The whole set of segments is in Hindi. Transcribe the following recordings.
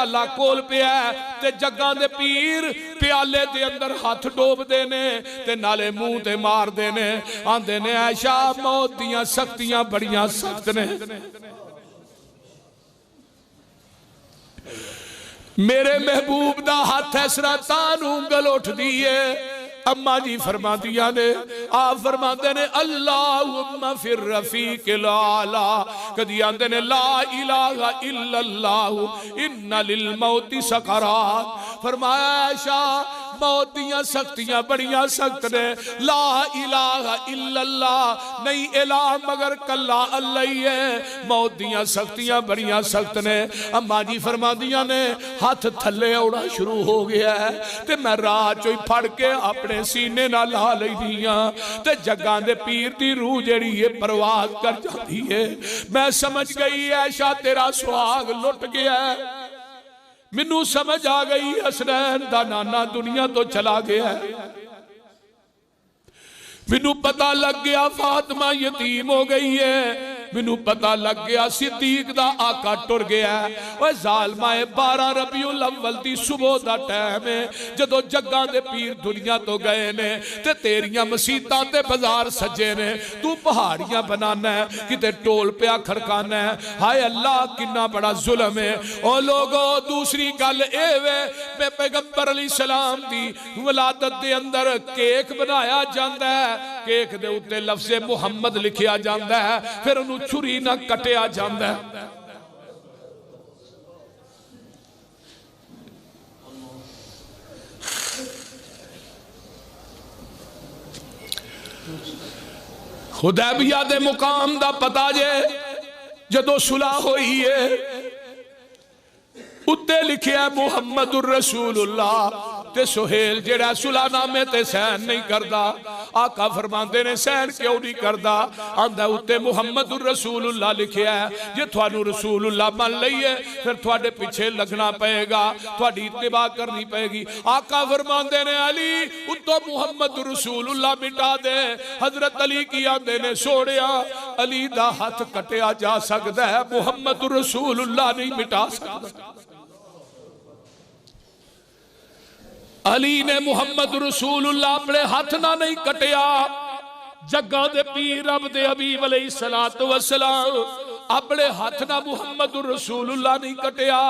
प्याला कोल पिया ते जग्गां दे पीर प्याले दे अंदर हाथ डोबदे ने ते नाले मुंह ते मारदे ने आंदे ने ऐशा मौत दियां सख्तियां बड़ियां सख्त ने। मेरे महबूब दा हाथ इस तरह तां उंगल उठदी है। अम्मा जी फरमादिया ने आप फरमाते ने अल्लाहुम्मा फिर रफीकिल आला, कदी आंदे ने ला इलाहा इल्लल्लाह इन्ना लिल मौति सकरात। फरमाया ऐशा मौत दियां सख्तियां बड़ियां सख्त ने, ला इलाहा इल्लल्लाह नहीं इलाह मगर कल्ला अल्लाह ही है, मौत दियां सख्तियां बड़ियां सख्त ने। अम्मा जी फरमादिया ने हाथ थले आउणा शुरू हो गया है ते मैं रात चों फड़ के अपने सीने नाल ला लईदी हां ते जग्गां दे पीर दी रूह जेड़ी है परवाज कर जाती है। मैं समझ गई ऐशा तेरा सुहाग लुट गया है। मैनू समझ आ गई हसनैन दा नाना दुनिया तो चला गया है। मैनू पता लग गया फातिमा यतीम हो गई है। मैनू पता लग गया सिद्दीक दा आका टुर गया। ओए जालमा 12 रबीउल अव्वल दी सुबह दा टाइम है जदों जग्गां दे पीर दुनिया तो गए ने ते तेरियां मसीतां ते बाजार सजे ने, तू पहाड़ियां बनाना है किते टोल पिया खड़काना है। हाय अल्लाह किन्ना बड़ा जुल्म है। ओ लोगो दूसरी गल ए वे पैगंबर अलैहिस्सलाम दी विलादत दे अंदर केक बनाया जांदा है, केक दे उत्ते लफ्ज़े मुहम्मद लिखिया जांदा है, फिर उन्हें छुरी ना कटिया जांदा है। हुदैबिया दे मुकाम दा पता जे जदों सुलह होई है उत्ते लिखिया मुहम्मदुर रसूलुल्लाह ते सुहेल जेड़ा सुलानामे ते सहन नहीं करदा। आका फरमांदे ने सहन क्यों नहीं करदा? आंदा उत्ते मुहम्मदुर रसूलुल्लाह लिखिया है। जे थानू रसूलुल्लाह मान लईए फिर थोड़े पीछे लगना पएगा, थोड़ी इत्तिबा करनी पएगी। आका फरमांदे ने अली उत्तो मुहम्मदुर रसूलुल्लाह मिटा दे। हजरत अली की आंदे ने सोड़िया अली दा हाथ कटिया जा सकदा है, मुहम्मदुर रसूलुल्लाह नहीं मिटा सकदा। अली ने मुहम्मद रसूलुल्लाह अपने हाथ ना नहीं कटिया। जग्गा दे पीर रब दे हबीब अलैहिस्सलातु वस्सलाम अपने हाथ ना मुहम्मद रसूलुल्लाह नहीं कटिया।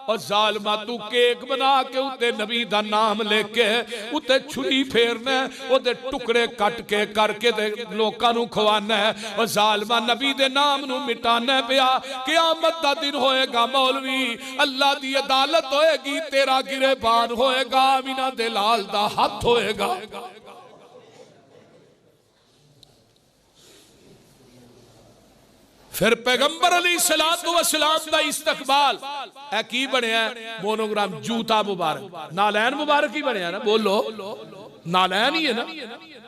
और जालमा तू केक बना के उत्ते नबी दा नाम लेके उत्ते छुरी फेरना, ओदे टुकड़े कट के करके ते लोकां नू खवाना है। और जालमा नबी दे नाम नू मिटाना पिया। क़यामत दा दिन होएगा मौलवी, अल्लाह दी अदालत होएगी, तेरा गिरेबान होएगा, आमिना दे लाल दा हाथ होएगा। फिर पैगंबर अलैहिस्सलातु वस्सलाम दा इस्तकबाल है की बनया मोनोग्राम जूता मुबारक नालैन मुबारक ही बनया ना, बोलो नालैन ही है ना।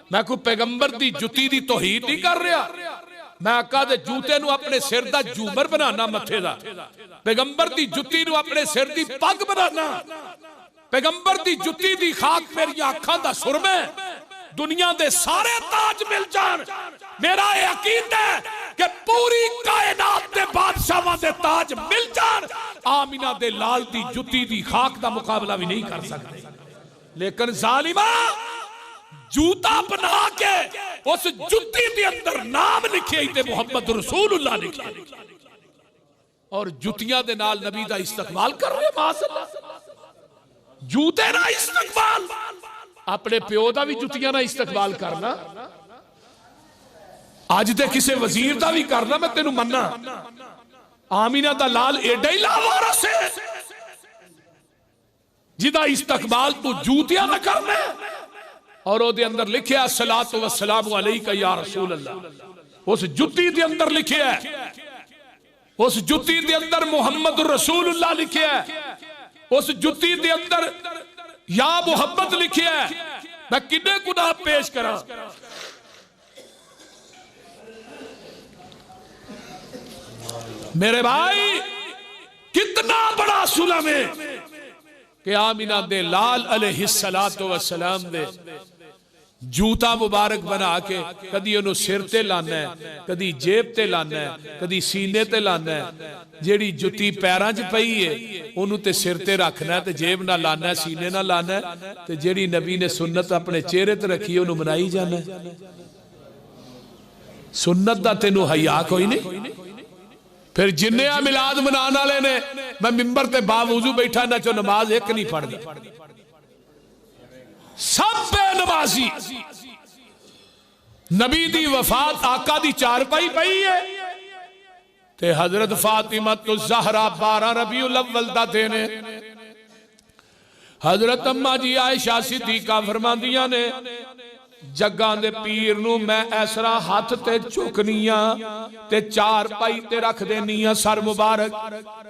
मैं कोई पैगंबर दी जुती दी तौहीद नहीं कर रहा, मैं आका दे जूते नू अपने सिर दा झूमर बनाना मथे दा, पैगंबर दी जुती नू अपने सिर दी पग बनाना, पैगंबर दी जुती दी खाक मेरी अखां दा सुरमे, दुनिया दे सारे ताज मिल जान। मेरा यह अकीदा है कि पूरी कायनात दे बादशाहां दे ताज मिल जान, आमिना दे लाल दी जुती दी खाक दा मुकाबला भी नहीं कर सकते। लेकिन जालिमा जूता बना के उस जुती दे अंदर नाम लिखे ते मुहम्मद रसूलुल्लाह लिखे और जुतियां दे नाल नबी दा इस्तकबाल कर रहे। माशाअल्लाह जूते ना इस्तकबाल, अपने प्यो दा भी जुतियां ना इस्तकबाल करना, अज दे किसी वजीर दा भी करना, मैं तेनू मन्ना। आमीना दा लाल एडा ही लावारस है जिदा इस्तकबाल तू जूतियां ना करना। और ओदे अंदर लिखिया अस्सलातु वस्सलामु अलैका या रसूल अल्लाह। उस जुती दे अंदर लिखिया, उस जुती दे अंदर मुहम्मद रसूलुल्लाह लिखिया, उस जुती दे अंदर या मोहब्बत लिखिया। मैं किन्ने गुनाह पेश करा। मेरे भाई कितना बड़ा सुलम है कि आमिना दे लाल अलैहिस्सलातु वस्सलाम दे जूता मुबारक बना के कदी उन्होंने सिर ते लाना है, कदी जेब ते लाना है, कदी सीने ते लाना है। जेड़ी जुत्ती पैरां च पई है उन्होंने ते सिर ते रखना है, ते जेब ना लाना है, सीने ना लाना है, ते जेड़ी नबी ने सुन्नत अपने चेहरे ते रखी है उन्होंने मनाई जाना है। सुन्नत दा तेनू हया कोई नहीं। फिर जिन्ने आ मिलाद मनाने वाले ने, मैं मिंबर ते बावजू बैठा ना चो नमाज एक नहीं पढ़दा, सब बेनमाजी। नबी दी वफात आका दी चारपाई पई है ते हजरत फातिमा तो ज़हरा 12 रबीउल अव्वल दा दिन है। हजरत अम्मा जी आयशा सिद्दीका फरमांदियां ने जग्गां दे पीर नू मैं ऐसरा हाथ ते चुकनिया ते चारपाई ते रख देनिया सर मुबारक,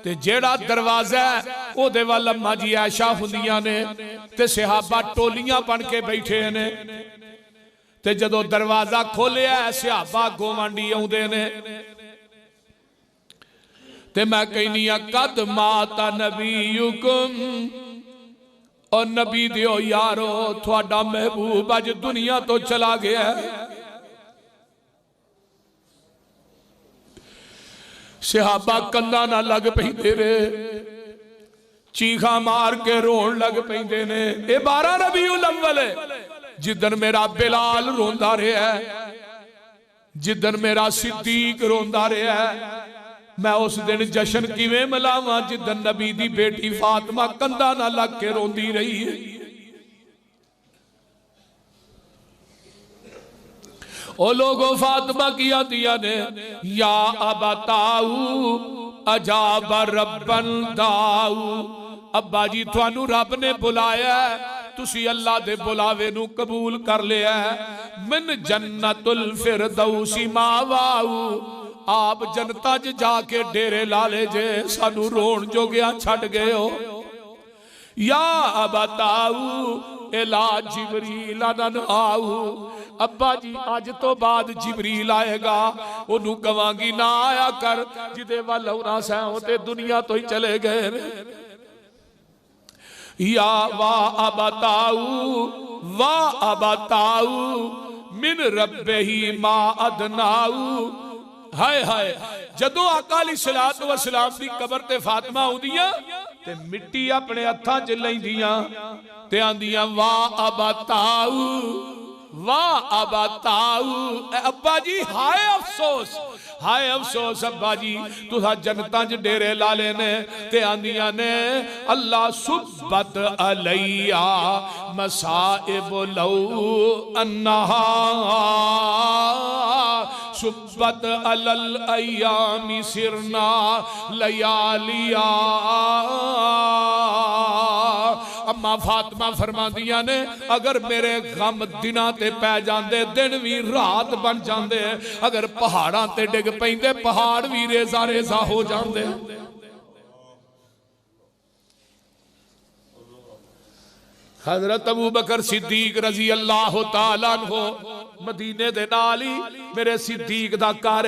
ते जेड़ा दरवाजा है ओदे वाल अम्मा जी आयशा हुंदियां ने ते सहाबा टोलियां बन के बैठे ने। ते जदों दरवाजा खोलिया सहाबा गोवांडी आउंदे ने ते मैं कहनी कद माता नबीयुकुम, और नबी दियो यारो थोड़ा महबूब अज दुनिया तो चला गया। सहाबा कंधा ना लग पैंदे ने, चीखा मार के रोन लग पैंदे ने। ये 12 रबीउल अव्वल है जिदन मेरा बिलाल रोंदा रहा है, जिदन मेरा सिद्दीक रोंदा रहा है। मैं उस दिन जश्न किवें मनावां जिदन नबी दी बेटी फातिमा कंधा ना लग के रोंदी रही है। ओ लोगों फातिमा की आदिया ने या अबताऊ अजाब रब्बन दाऊ, अब्बा जी थानू रब ने बुलाया, तुसी अल्लाह दे बुलावे नू कबूल कर लिया। मिन जन्नतुल फिरदौसी मावाऊ, आप जनता च जाके डेरे ला ले जे, सानू रोन जोगिया छड़ गए हो। या अबताऊ इला जिबरील अन आऊ, अब्बा जी अज तो बाद जिबरील आएगा, ओनू कवांगी ना आया कर, जिदे वल होना सै ते दुनिया तो ही चले गए। या वा अबताऊ मिन रब्बही मा अदनाऊ। हाय हाय जदों आका अलैहिस्सलातु वस्सलाम दी कबर ते फातिमा आउंदियां ते मिट्टी अपने हत्थां च लैंदियां ते आंदियां वाह अबताऊ वाह अबताऊ। अब्बा जी हाय अफसोस अब्बा जी तुसा जन्नतां च डेरे ला लेने। ते आंदियां ने अल्लाह सुब्बत अलैया मसाइब लौ अन्नहा सुब्बत अलल अय्यामी सिरना लयालिया। अम्मा फातिमा फरमांदियां ने अगर मेरे गम दिनां ते पै जांदे दिन भी रात बन जांदे, अगर पहाड़ां ते डिग पैंदे पहाड़ भी रेजा रेजा हो जांदे। हजरत अबू बकर सिद्दीक रजी अल्लाह तआला अन्हु मदीने दे नाल ही मेरे सिद्दीक दा घर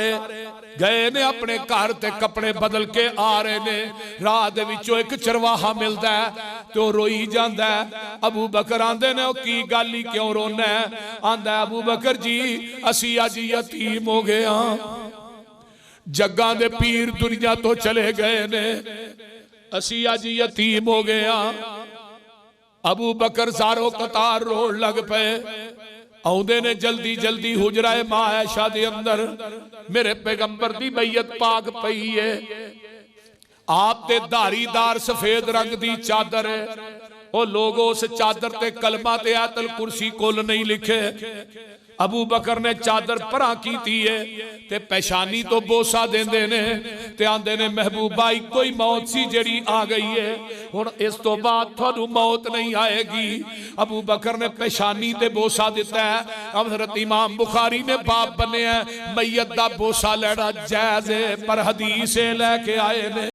गए ने, अपने घर ते कपड़े बदल के आ रहे ने। राह दे विचों एक चरवाहा मिलदा है ते ओह रोई जांदा है। अबू बकर आंदे ने की गल ही क्यों रोना है? आंदा अबू बकर जी असी अज यतीम हो गए हां, जग्गां दे पीर दुनिया तो चले गए ने, असी अज यतीम हो गए हां। अबू बकर सारो कतार रोड लग पे, आउंदे ने जल्दी जल्दी हुजराए मां आयशा दे अंदर मेरे पैगंबर दी बैयत पाक पई है। आप ते धारीदार सफेद रंग दी चादर है, ओ लोगो उस चादर ते कलमा ते आयतल कुर्सी कुल नहीं लिखे। अबू बकर ने चादर परा कीती है ते पेशानी तो बोसा देंदे ने ते आंदे ने महबूबा इको ही मौत सी जेड़ी आ गई है, हुण इस तो बाद थानू मौत नहीं आएगी। अबू बकर ने पेशानी ते बोसा दिता है। हज़रत इमाम बुखारी ने बाप बने मैयत दा बोसा लेना जायज़ है, पर हदीस लैके आए ने